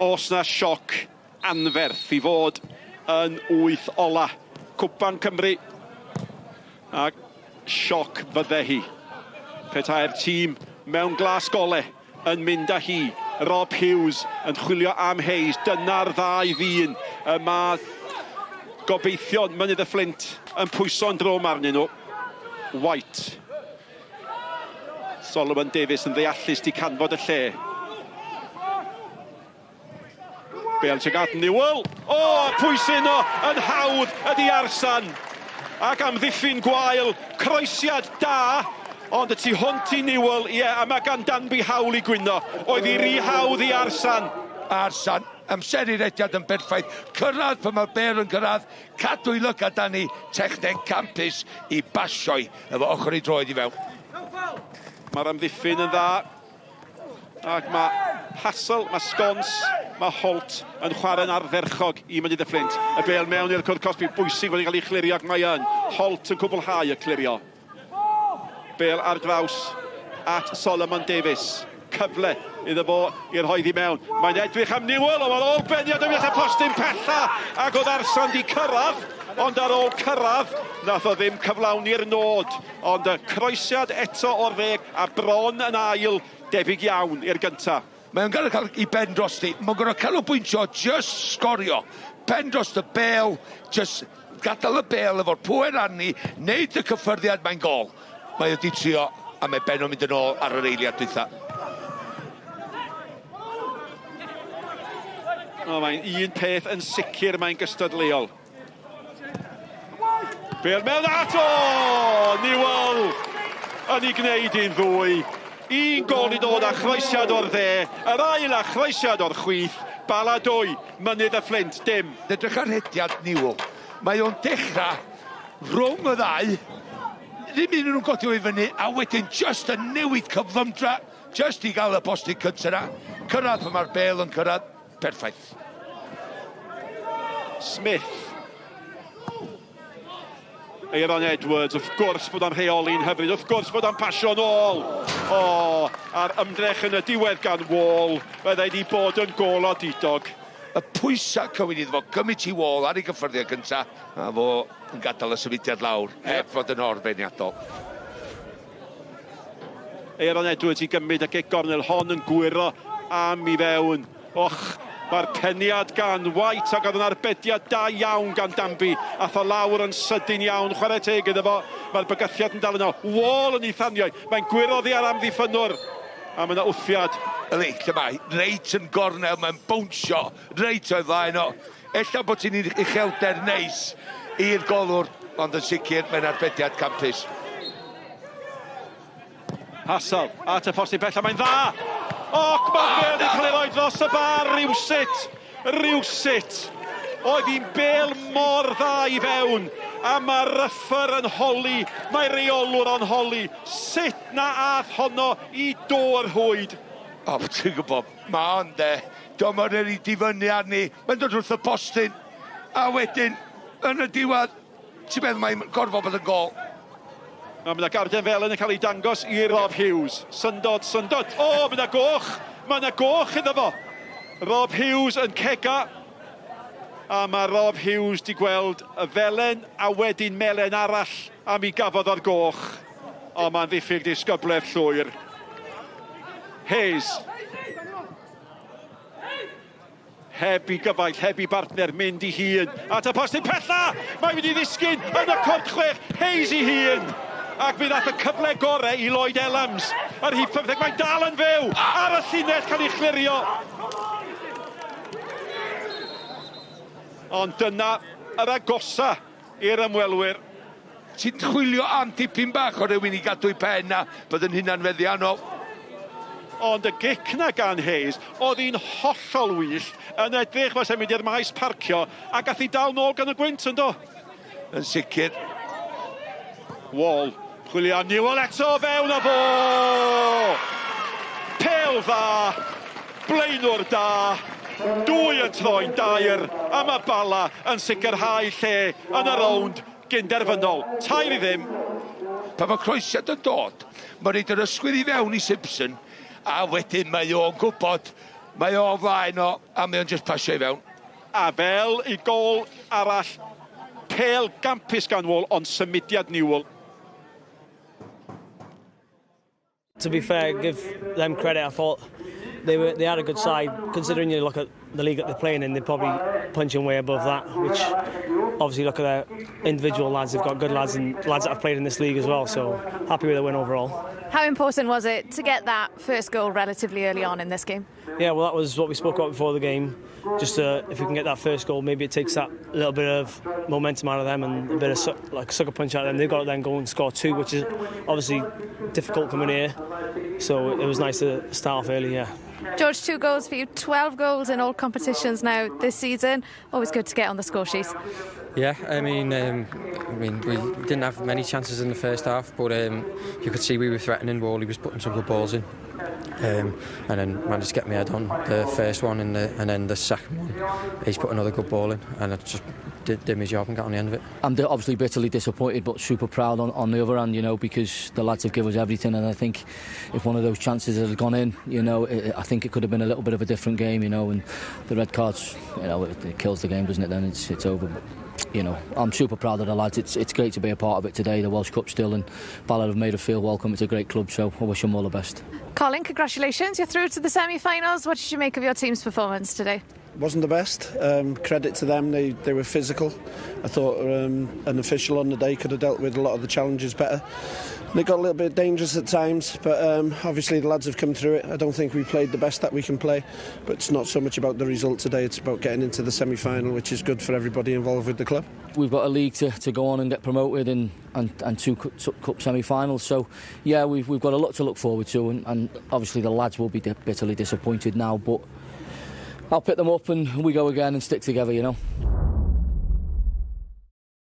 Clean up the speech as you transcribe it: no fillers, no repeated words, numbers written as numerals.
Os na sioc anferth I fod yn 8 ola. Cwpan Cymru. A sioc fydde hi. Petai'r tîm mewn glas gole yn mynd â hi. Rob Hughes yn chwilio am Hayes. Dyna'r ddau ddyn. Mae gobeithio Mynydd-y-Fflint yn pwyso'n drwm arnyn nhw. White. Solomon Davies yn ddeallus di canfod y lle. Bale tuag at Newell. O, pwysyn o yn hawdd ydi Arsan. Ac am ddiffyn gwael, croesiad da. Ond y tu hwnt I Newell, ie, a mae gan Danby hawl I gwyno. Oedd I ry hawdd I Arsan. Arsan, amseririediad yn berffaith. Cyrraedd pan mae Bale yn cyrraedd. Cadw I lyga dan ni techneg campus I basioi efo ochr I droed I fewn. Mae'r amddiffyn yn dda. Ac mae Hassel, mae Scons, mae Holt yn chwarae'n ardderchog I Mynydd-y-Fflint. Y Bale mewn i'r cwrdd cosbi bwysig wedi cael ei chlirio ac mae yn. Holt yn cwblhau y clirio. Bale ar draws at Solomon Davies. Cyfle iddo fo i'r hoeddi mewn. Mae'n edrych am Newell, ond ar ôl beniad yn y postyn pella. Ac oedd Arsan di cyrraedd, ond ar ôl cyrraedd, nath o ddim cyflawni'r nod. Ond y croesiad eto o'r ddeg, a bron yn ail, debyg iawn i'r gynta. Mae'n gorau cael I ben drosti. Mae'n gorau canolbwyntio, just sgorio. Ben dros y Bale, just gadael y Bale efo'r pŵer arni, neud y cyffyrddiad mae'n gol. Mae wedi trio, a mae Ben o'n mynd yn ôl ar yr eiliad dwytha. Mae'n un peth yn sicr mae'n gystadleuol. Bale mewn ato! Newell yn ei gwneud un ddwy. Un gol I dod a chroesiad o'r dde. Yr ail a chroesiad o'r chwith. Bala 2, Mynydd-y-Fflint, dim. Edrych ar hediad Newell. Mae o'n dechrau rhwng y ddau. Ddim un nhw'n godio I fyny, a wedyn just yn newid cyflymdra, just I gael y postyn cyntaf na. Cyrraedd pan mae'r Bale yn cyrraedd, perffaith. Smith. Aaron Edwards, wrth gwrs bod o'n rheoli'n hyfryd, wrth gwrs bod o'n pasio nôl. O, a'r ymdrech yn y diwedd gan Wall, byddai di bod yn gol o didog. Y pwysau cywir iddo fo, gymryd I Wall ar ei gyffyrddiad gyntaf, a fo yn gadael y symudiad lawr, heb fod yn orbeniadol. Aaron Edwards I gymryd ag gornel hon yn gwiro am I fewn. Och, mae'r peniad gan White ac oedd yn arbediad da iawn gan Danby. Ath o lawr yn sydyn iawn, chwarae teg iddo fo. Mae'r bygythiad yn dal yno. Wall yn ei thaniau. Mae'n gwiroddi ar amddiffynwr. A mae yna wthiad. Yli, lle mae, reit yn gornel, mae'n bwnsio, reit o'i flaen o. Ella bod ti'n uchelder neis i'r golwr, ond yn sicr mae'n arbediad campus. Hassel, at y postyn bella, mae'n dda! Ac mae Bale yn cael ei roi dros y bar, rywsut. Oedd hi'n Bale mor dda I fewn, a mae ryffyr yn holi, mae reolwr yn holi. Sut na ath honno I dô'r hwyd? O, ti'n gwybod, mae ond Domor yn ei difynnu arni, mae'n dod wrth y postyn, a wedyn, yn y diwedd, ti'n meddwl mae'n gorfod bod yn gol. A mae yna garden fel yn cael ei dangos I Rob Hughes. Syndod. O, mae yna goch. Mae yna goch iddo fo. Rob Hughes yn cega. A mae Rob Hughes di gweld y felen a wedyn melen arall am I gafodd o'r goch. O, mae'n ddiffyg disgybleth llwyr. Hayes. Heb I gyfaill, heb I partner, mynd I hun. At y postyn pella! Mae wedi ddisgyn yn y cwrt chwech. Hayes I hun. Ac fe ddath y cyfle gorau I Lloyd Elams. Ar hyd 15, mae'n dal yn fyw. Ar y llinell cael ei chlirio. Ond dyna yr agosa i'r ymwelwyr. Ti'n chwilio am dipyn bach o rywun I gadw I pen na, bydd yn hynna'n feddiannol. Ond y gic na gan Hayes, oedd hi'n hollol wyllt, yn edrych fos mynd i'r maes parcio, a gath I dal nôl gan y gwynt yn do. Yn sicr. Wall, chwilio am Newell eto fewn o fo! Pel dda, blaenwr da, dwy yn troi'n dair, a mae Bala yn sicrhau lle yn y rownd gynderfynol. Tair I ddim. Pa mae croesiad yn dod, mae'n reid yr ysgwydd I fewn I Simpson, a wedyn mae o'n gwybod Mae o flaen o, a mae o'n just pasio i fewn. A fel i gol arall, pêl gampus gan Wall, ond symudiad Newell. To be fair, give them credit. I thought they had a good side. Considering you look at the league that they're playing in, they're probably punching way above that, which obviously look at their individual lads. They've got good lads and lads that have played in this league as well, so happy with the win overall. How important was it to get that first goal relatively early on in this game? Yeah, well, that was what we spoke about before the game. Just if we can get that first goal, maybe it takes that little bit of momentum out of them and a bit of sucker punch out of them. They've got to then go and score 2, which is obviously difficult coming here. So it was nice to start off early, yeah. George, 2 goals for you, 12 goals in all competitions now this season. Always good to get on the score sheet. Yeah, I mean, we didn't have many chances in the first half, but you could see we were threatening. Wally was putting some good balls in, and then managed to get my head on the first one, and then the second one, he's put another good ball in, and I just did my job and got on the end of it. I'm obviously bitterly disappointed, but super proud on the other hand, you know, because the lads have given us everything, and I think if one of those chances had gone in, you know, I think it could have been a little bit of a different game, you know, and the red cards, you know, it kills the game, doesn't it? Then it's over. But, you know, I'm super proud of the lads. It's great to be a part of it today. The Welsh Cup still, and Bala have made us feel welcome. It's a great club, so I wish them all the best. Colin, congratulations. You're through to the semi-finals. What did you make of your team's performance today? Wasn't the best. Credit to them, they were physical. I thought an official on the day could have dealt with a lot of the challenges better. They got a little bit dangerous at times, but obviously the lads have come through it. I don't think we played the best that we can play, but it's not so much about the result today, it's about getting into the semi-final, which is good for everybody involved with the club. We've got a league to go on and get promoted and 2 cup semi-finals, so yeah, we've got a lot to look forward to, and obviously the lads will be bitterly disappointed now, but I'll pick them up and we go again and stick together, you know.